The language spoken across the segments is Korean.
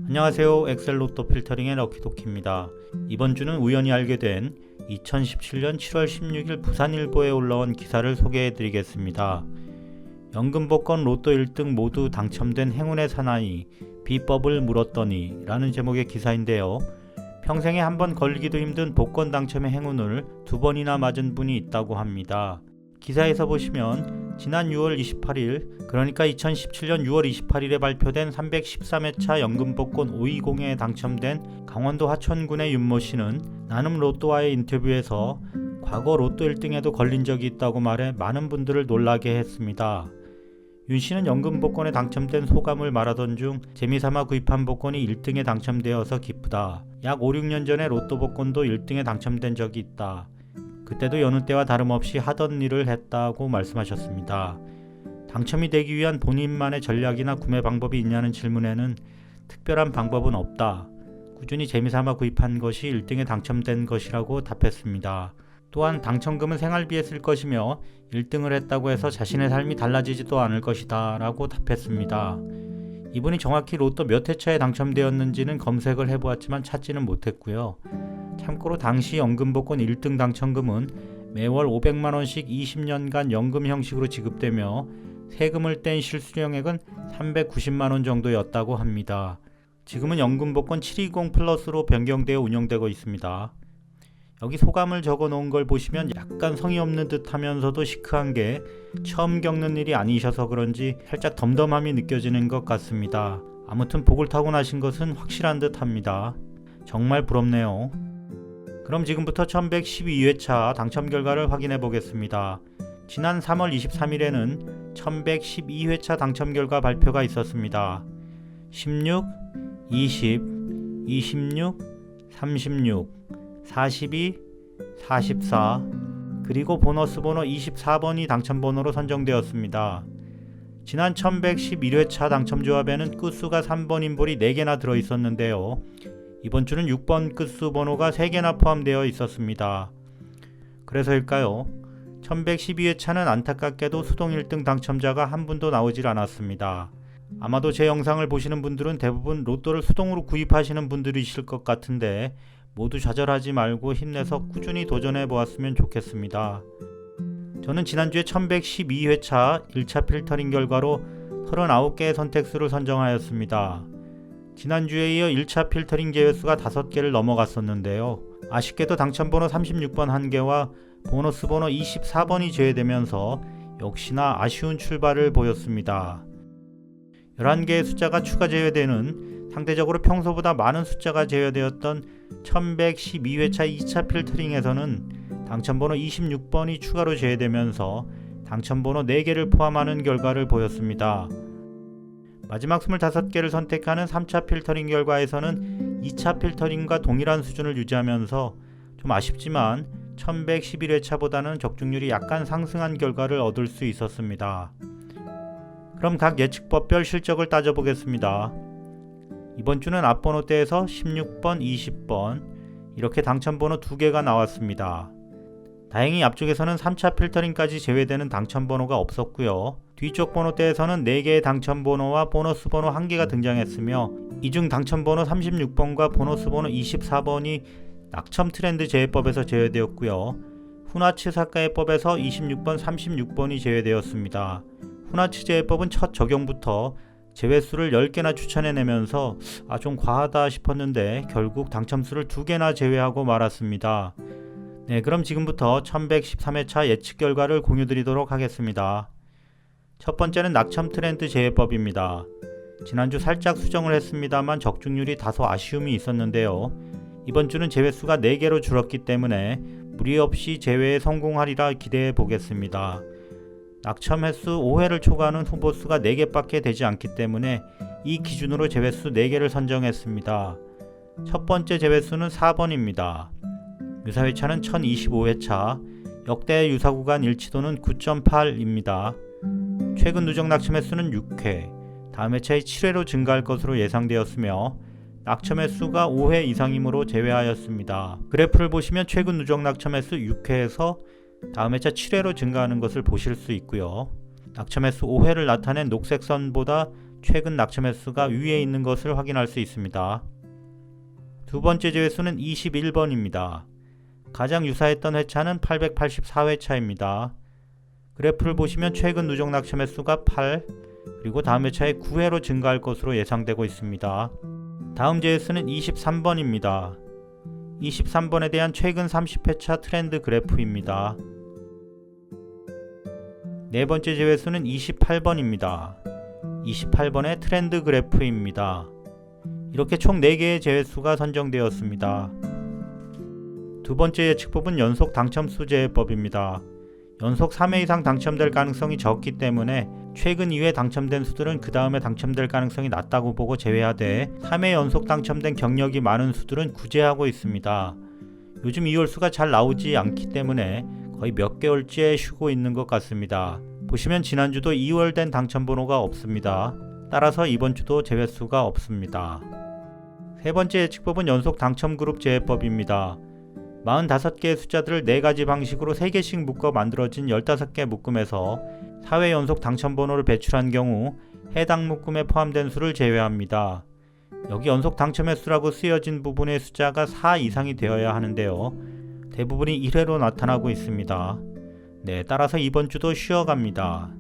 안녕하세요. 엑셀 로또 필터링의 럭키도키입니다. 이번 주는 우연히 알게 된 2017년 7월 16일 부산일보에 올라온 기사를 소개해 드리겠습니다. 연금복권 로또 1등 모두 당첨된 행운의 사나이 비법을 물었더니 라는 제목의 기사인데요. 평생에 한 번 걸리기도 힘든 복권 당첨의 행운을 2번이나 맞은 분이 있다고 합니다. 기사에서 보시면 지난 6월 28일 그러니까 2017년 6월 28일에 발표된 313회차 연금복권 520에 당첨된 강원도 하천군의 윤모 씨는 나눔 로또와의 인터뷰에서 과거 로또 1등에도 걸린 적이 있다고 말해 많은 분들을 놀라게 했습니다. 윤 씨는 연금복권에 당첨된 소감을 말하던 중 재미삼아 구입한 복권이 1등에 당첨되어서 기쁘다. 약 5, 6년 전에 로또 복권도 1등에 당첨된 적이 있다. 그때도 여느 때와 다름없이 하던 일을 했다고 말씀하셨습니다. 당첨이 되기 위한 본인만의 전략이나 구매 방법이 있냐는 질문에는 특별한 방법은 없다. 꾸준히 재미삼아 구입한 것이 1등에 당첨된 것이라고 답했습니다. 또한 당첨금은 생활비에 쓸 것이며 1등을 했다고 해서 자신의 삶이 달라지지도 않을 것이다 라고 답했습니다. 이분이 정확히 로또 몇 회차에 당첨되었는지는 검색을 해보았지만 찾지는 못했고요. 참고로 당시 연금복권 1등 당첨금은 매월 500만원씩 20년간 연금 형식으로 지급되며 세금을 뗀 실수령액은 390만원 정도였다고 합니다. 지금은 연금복권 720 플러스로 변경되어 운영되고 있습니다. 여기 소감을 적어 놓은 걸 보시면 약간 성의 없는 듯 하면서도 시크한 게 처음 겪는 일이 아니셔서 그런지 살짝 덤덤함이 느껴지는 것 같습니다. 아무튼 복을 타고 나신 것은 확실한 듯 합니다. 정말 부럽네요. 그럼 지금부터 1112회차 당첨 결과를 확인해 보겠습니다. 지난 3월 23일에는 1112회차 당첨 결과 발표가 있었습니다. 16, 20, 26, 36, 42, 44, 그리고 보너스 번호 24번이 당첨번호로 선정되었습니다. 지난 1111회차 당첨조합에는 끝수가 3번 인볼이 4개나 들어있었는데요. 이번 주는 6번 끝수 번호가 3개나 포함되어 있었습니다. 그래서일까요? 1112회차는 안타깝게도 수동 1등 당첨자가 한 분도 나오질 않았습니다. 아마도 제 영상을 보시는 분들은 대부분 로또를 수동으로 구입하시는 분들이실 것 같은데 모두 좌절하지 말고 힘내서 꾸준히 도전해 보았으면 좋겠습니다. 저는 지난주에 1112회차 1차 필터링 결과로 39개의 선택수를 선정하였습니다. 지난주에 이어 1차 필터링 제외수가 5개를 넘어갔었는데요. 아쉽게도 당첨번호 36번 1개와 보너스 번호 24번이 제외되면서 역시나 아쉬운 출발을 보였습니다. 11개의 숫자가 추가 제외되는 상대적으로 평소보다 많은 숫자가 제외되었던 1112회차 2차 필터링에서는 당첨번호 26번이 추가로 제외되면서 당첨번호 4개를 포함하는 결과를 보였습니다. 마지막 25개를 선택하는 3차 필터링 결과에서는 2차 필터링과 동일한 수준을 유지하면서 좀 아쉽지만 1111회차보다는 적중률이 약간 상승한 결과를 얻을 수 있었습니다. 그럼 각 예측법별 실적을 따져보겠습니다. 이번 주는 앞번호대에서 16번, 20번 이렇게 당첨번호 2개가 나왔습니다. 다행히 앞쪽에서는 3차 필터링까지 제외되는 당첨번호가 없었고요. 뒤쪽 번호대에서는 4개의 당첨번호와 보너스 번호 1개가 등장했으며 이 중 당첨번호 36번과 보너스 번호 24번이 낙첨 트렌드 제외법에서 제외되었고요. 후나츠 사카예법에서 26번, 36번이 제외되었습니다. 후나츠 제외법은 첫 적용부터 제외수를 10개나 추천해내면서 좀 과하다 싶었는데 결국 당첨수를 2개나 제외하고 말았습니다. 네, 그럼 지금부터 1113회차 예측 결과를 공유드리도록 하겠습니다. 첫 번째는 낙첨 트렌드 제외법입니다. 지난주 살짝 수정을 했습니다만 적중률이 다소 아쉬움이 있었는데요. 이번 주는 제외수가 4개로 줄었기 때문에 무리 없이 제외에 성공하리라 기대해 보겠습니다. 낙첨 횟수 5회를 초과하는 후보수가 4개밖에 되지 않기 때문에 이 기준으로 제외수 4개를 선정했습니다. 첫 번째 제외수는 4번입니다. 유사회차는 1025회차, 역대 유사구간 일치도는 9.8입니다. 최근 누적 낙첨 횟수는 6회, 다음 회차에 7회로 증가할 것으로 예상되었으며 낙첨 횟수가 5회 이상이므로 제외하였습니다. 그래프를 보시면 최근 누적 낙첨 횟수 6회에서 다음 회차 7회로 증가하는 것을 보실 수 있고요. 낙첨 횟수 5회를 나타낸 녹색 선보다 최근 당첨 횟수가 위에 있는 것을 확인할 수 있습니다. 두 번째 제외수는 21번입니다. 가장 유사했던 회차는 884회차입니다. 그래프를 보시면 최근 누적 당첨 횟수가 8, 그리고 다음 회차에 9회로 증가할 것으로 예상되고 있습니다. 다음 제외수는 23번입니다. 23번에 대한 최근 30회차 트렌드 그래프입니다. 네 번째 제외수는 28번입니다. 28번의 트렌드 그래프입니다. 이렇게 총 4개의 제외수가 선정되었습니다. 두 번째 예측법은 연속 당첨수 제외법입니다. 연속 3회 이상 당첨될 가능성이 적기 때문에 최근 2회 당첨된 수들은 그 다음에 당첨될 가능성이 낮다고 보고 제외하되 3회 연속 당첨된 경력이 많은 수들은 구제하고 있습니다. 요즘 이월수가 잘 나오지 않기 때문에 거의 몇 개월째 쉬고 있는 것 같습니다. 보시면 지난주도 2월 된 당첨번호가 없습니다. 따라서 이번주도 제외수가 없습니다. 세 번째 예측법은 연속 당첨그룹 제외법입니다. 45개의 숫자들을 4가지 방식으로 3개씩 묶어 만들어진 15개 묶음에서 4회 연속 당첨번호를 배출한 경우 해당 묶음에 포함된 수를 제외합니다. 여기 연속 당첨 횟수라고 쓰여진 부분의 숫자가 4 이상이 되어야 하는데요. 대부분이 1회로 나타나고 있습니다. 따라서 이번 주도 쉬어갑니다.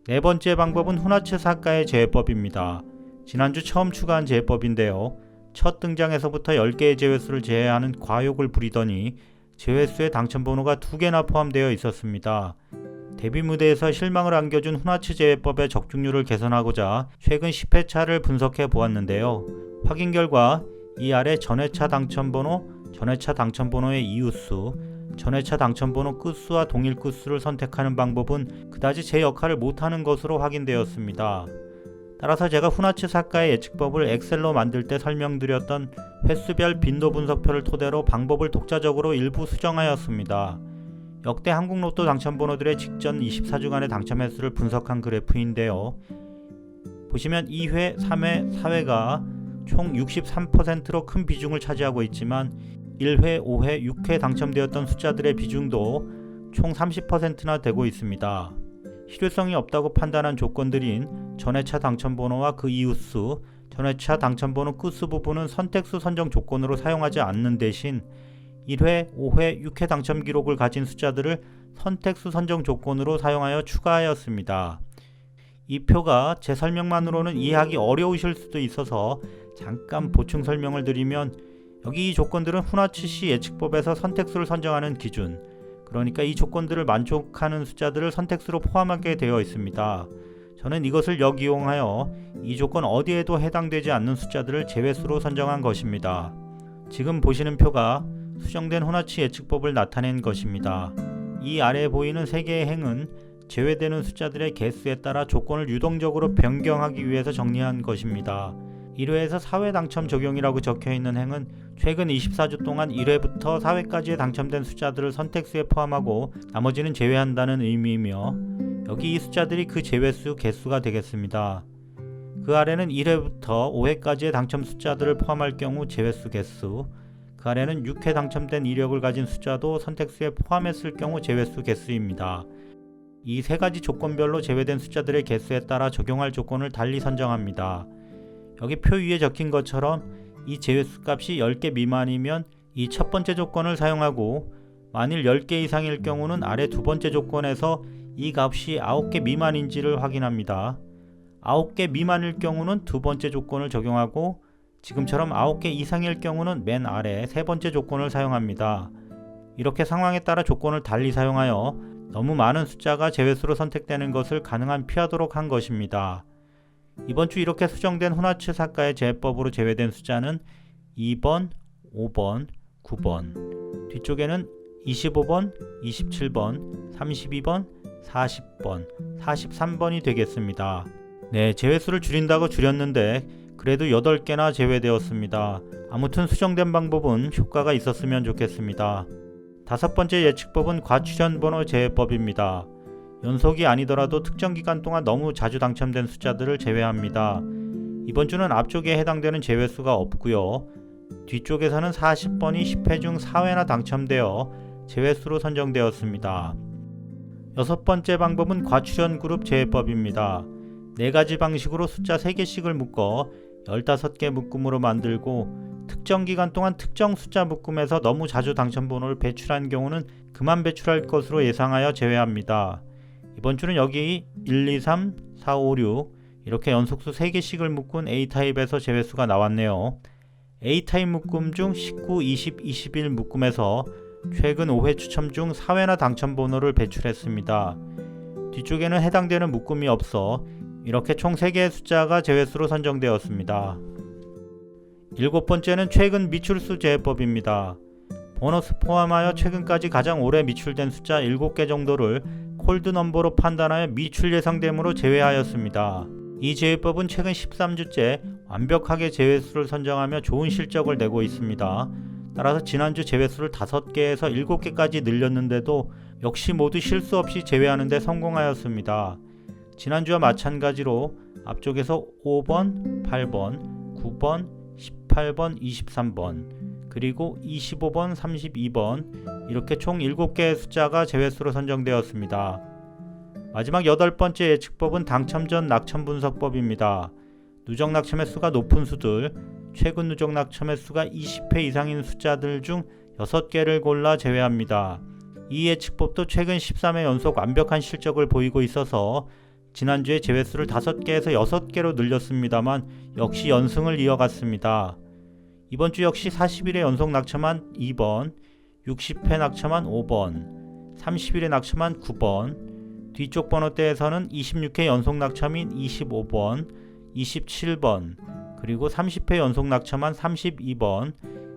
네 번째 방법은 후나츠 사카의 제외법입니다. 지난주 처음 추가한 제외법인데요. 첫 등장에서부터 10개의 제외수를 제외하는 과욕을 부리더니 제외수에 당첨번호가 2개나 포함되어 있었습니다. 데뷔 무대에서 실망을 안겨준 후나츠 제외법의 적중률을 개선하고자 최근 10회차를 분석해 보았는데요. 확인 결과 이 아래 전회차 당첨번호, 전회차 당첨번호의 이웃수, 전회차 당첨번호 끝수와 동일 끝수를 선택하는 방법은 그다지 제 역할을 못하는 것으로 확인되었습니다. 따라서 제가 후나츠 사카의 예측법을 엑셀로 만들 때 설명드렸던 횟수별 빈도 분석표를 토대로 방법을 독자적으로 일부 수정하였습니다. 역대 한국로또 당첨번호들의 직전 24주간의 당첨 횟수를 분석한 그래프인데요. 보시면 2회, 3회, 4회가 총 63%로 큰 비중을 차지하고 있지만 1회, 5회, 6회 당첨되었던 숫자들의 비중도 총 30%나 되고 있습니다. 실효성이 없다고 판단한 조건들인 전회차 당첨번호와 그 이웃수, 전회차 당첨번호 끝수 부분은 선택수 선정 조건으로 사용하지 않는 대신 1회, 5회, 6회 당첨 기록을 가진 숫자들을 선택수 선정 조건으로 사용하여 추가하였습니다. 이 표가 제 설명만으로는 이해하기 어려우실 수도 있어서 잠깐 보충 설명을 드리면 여기 이 조건들은 후나츠시 예측법에서 선택수를 선정하는 기준, 그러니까 이 조건들을 만족하는 숫자들을 선택수로 포함하게 되어 있습니다. 저는 이것을 역이용하여 이 조건 어디에도 해당되지 않는 숫자들을 제외수로 선정한 것입니다. 지금 보시는 표가 수정된 후나츠 예측법을 나타낸 것입니다. 이 아래에 보이는 3개의 행은 제외되는 숫자들의 개수에 따라 조건을 유동적으로 변경하기 위해서 정리한 것입니다. 1회에서 4회 당첨 적용이라고 적혀있는 행은 최근 24주 동안 1회부터 4회까지의 당첨된 숫자들을 선택수에 포함하고 나머지는 제외한다는 의미이며 여기 이 숫자들이 그 제외수 개수가 되겠습니다. 그 아래는 1회부터 5회까지의 당첨 숫자들을 포함할 경우 제외수 개수, 그 아래는 6회 당첨된 이력을 가진 숫자도 선택수에 포함했을 경우 제외수 개수입니다. 이 3가지 조건별로 제외된 숫자들의 개수에 따라 적용할 조건을 달리 선정합니다. 여기 표 위에 적힌 것처럼 이 제외수 값이 10개 미만이면 이 첫 번째 조건을 사용하고 만일 10개 이상일 경우는 아래 두 번째 조건에서 이 값이 9개 미만인지를 확인합니다. 9개 미만일 경우는 두 번째 조건을 적용하고 지금처럼 9개 이상일 경우는 맨 아래 세 번째 조건을 사용합니다. 이렇게 상황에 따라 조건을 달리 사용하여 너무 많은 숫자가 제외수로 선택되는 것을 가능한 피하도록 한 것입니다. 이번 주 이렇게 수정된 후나츠 사카의 제외법으로 제외된 숫자는 2번, 5번, 9번, 뒤쪽에는 25번, 27번, 32번, 40번, 43번이 되겠습니다. 제외수를 줄인다고 줄였는데 그래도 8개나 제외되었습니다. 아무튼 수정된 방법은 효과가 있었으면 좋겠습니다. 다섯 번째 예측법은 과출현번호 제외법입니다. 연속이 아니더라도 특정 기간 동안 너무 자주 당첨된 숫자들을 제외합니다. 이번 주는 앞쪽에 해당되는 제외수가 없고요. 뒤쪽에서는 40번이 10회 중 4회나 당첨되어 제외수로 선정되었습니다. 여섯 번째 방법은 과출현 그룹 제외법입니다. 4가지 방식으로 숫자 3개씩을 묶어 15개 묶음으로 만들고 특정 기간 동안 특정 숫자 묶음에서 너무 자주 당첨번호를 배출한 경우는 그만 배출할 것으로 예상하여 제외합니다. 이번 주는 여기 1, 2, 3, 4, 5, 6 이렇게 연속수 3개씩을 묶은 A타입에서 제외수가 나왔네요. A타입 묶음 중 19, 20, 21 묶음에서 최근 5회 추첨 중 4회나 당첨번호를 배출했습니다. 뒤쪽에는 해당되는 묶음이 없어 이렇게 총 3개의 숫자가 제외수로 선정되었습니다. 7번째는 최근 미출수 제외법입니다. 보너스 포함하여 최근까지 가장 오래 미출된 숫자 7개 정도를 콜드 넘버로 판단하여 미출 예상됨으로 제외하였습니다. 이 제외법은 최근 13주째 완벽하게 제외수를 선정하며 좋은 실적을 내고 있습니다. 따라서 지난주 제외수를 5개에서 7개까지 늘렸는데도 역시 모두 실수 없이 제외하는 데 성공하였습니다. 지난주와 마찬가지로 앞쪽에서 5번, 8번, 9번, 18번, 23번, 그리고 25번, 32번 이렇게 총 7개의 숫자가 제외수로 선정되었습니다. 마지막 8번째 예측법은 당첨 전 낙첨 분석법입니다. 누적 낙첨 횟수가 높은 수들, 최근 누적 낙첨 횟수가 20회 이상인 숫자들 중 6개를 골라 제외합니다. 이 예측법도 최근 13회 연속 완벽한 실적을 보이고 있어서 지난주에 제외수를 5개에서 6개로 늘렸습니다만 역시 연승을 이어갔습니다. 이번 주 역시 40일에 연속 낙첨한 2번, 60회 낙첨한 5번, 30일에 낙첨한 9번, 뒤쪽 번호대에서는 26회 연속 낙첨인 25번, 27번, 그리고 30회 연속 낙첨한 32번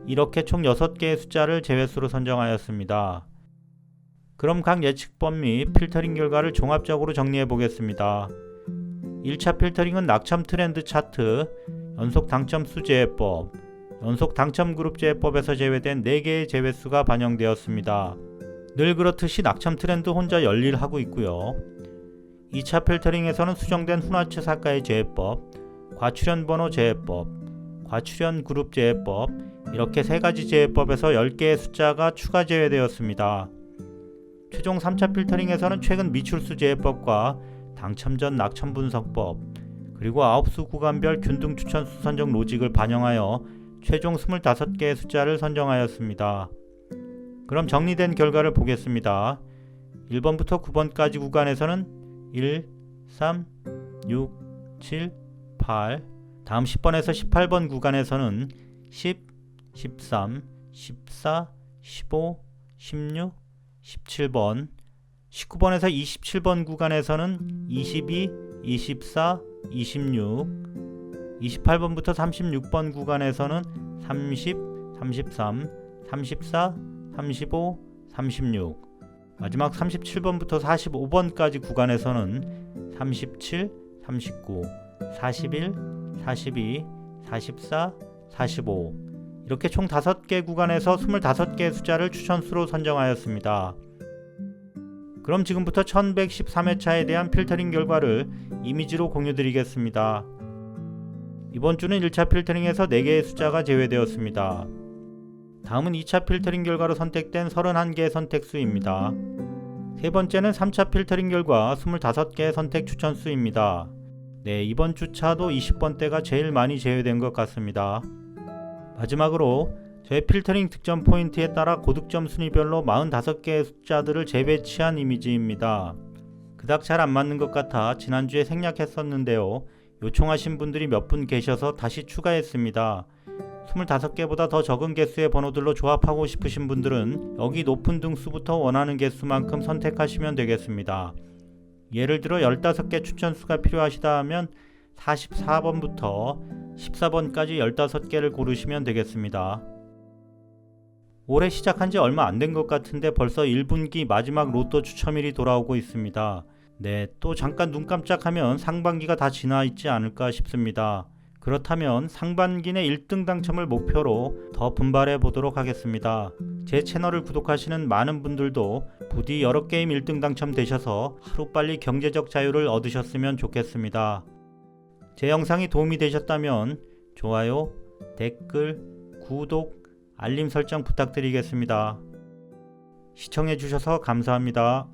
이렇게 총 6개의 숫자를 제외수로 선정하였습니다. 그럼 각 예측법 및 필터링 결과를 종합적으로 정리해 보겠습니다. 1차 필터링은 낙첨 트렌드 차트, 연속 당첨 수 제외법, 연속 당첨 그룹 제외법에서 제외된 4개의 제외수가 반영되었습니다. 늘 그렇듯이 낙첨 트렌드 혼자 열일하고 있고요. 2차 필터링에서는 수정된 훈화체 사가의 제외법, 과출현 번호 제외법, 과출현 그룹 제외법 이렇게 3가지 제외법에서 10개의 숫자가 추가 제외되었습니다. 최종 3차 필터링에서는 최근 미출수 제외법과 당첨 전 낙첨 분석법, 그리고 9수 구간별 균등 추천수 선정 로직을 반영하여 최종 25개의 숫자를 선정하였습니다. 그럼 정리된 결과를 보겠습니다. 1번부터 9번까지 구간에서는 1, 3, 6, 7, 8, 다음 10번에서 18번 구간에서는 10, 13, 14, 15, 16, 17번, 19번에서 27번 구간에서는 22, 24, 26, 28번부터 36번 구간에서는 30, 33, 34, 35, 36, 마지막 37번부터 45번까지 구간에서는 37, 39, 41, 42, 44, 45 이렇게 총 5개 구간에서 25개의 숫자를 추천수로 선정하였습니다. 그럼 지금부터 1113회차에 대한 필터링 결과를 이미지로 공유드리겠습니다. 이번 주는 1차 필터링에서 4개의 숫자가 제외되었습니다. 다음은 2차 필터링 결과로 선택된 31개의 선택수입니다. 세 번째는 3차 필터링 결과 25개의 선택 추천수입니다. 네, 이번 주차도 20번대가 제일 많이 제외된 것 같습니다. 마지막으로 저의 필터링 득점 포인트에 따라 고득점 순위별로 45개의 숫자들을 재배치한 이미지입니다. 그닥 잘 안 맞는 것 같아 지난주에 생략했었는데요. 요청하신 분들이 몇 분 계셔서 다시 추가했습니다. 25개보다 더 적은 개수의 번호들로 조합하고 싶으신 분들은 여기 높은 등수부터 원하는 개수만큼 선택하시면 되겠습니다. 예를 들어 15개 추천수가 필요하시다 하면 44번부터 14번까지 15개를 고르시면 되겠습니다. 올해 시작한 지 얼마 안 된 것 같은데 벌써 1분기 마지막 로또 추첨일이 돌아오고 있습니다. 네, 또 잠깐 눈 깜짝하면 상반기가 다 지나 있지 않을까 싶습니다. 그렇다면 상반기 내 1등 당첨을 목표로 더 분발해 보도록 하겠습니다. 제 채널을 구독하시는 많은 분들도 부디 여러 게임 1등 당첨되셔서 하루빨리 경제적 자유를 얻으셨으면 좋겠습니다. 제 영상이 도움이 되셨다면 좋아요, 댓글, 구독, 알림 설정 부탁드리겠습니다. 시청해 주셔서 감사합니다.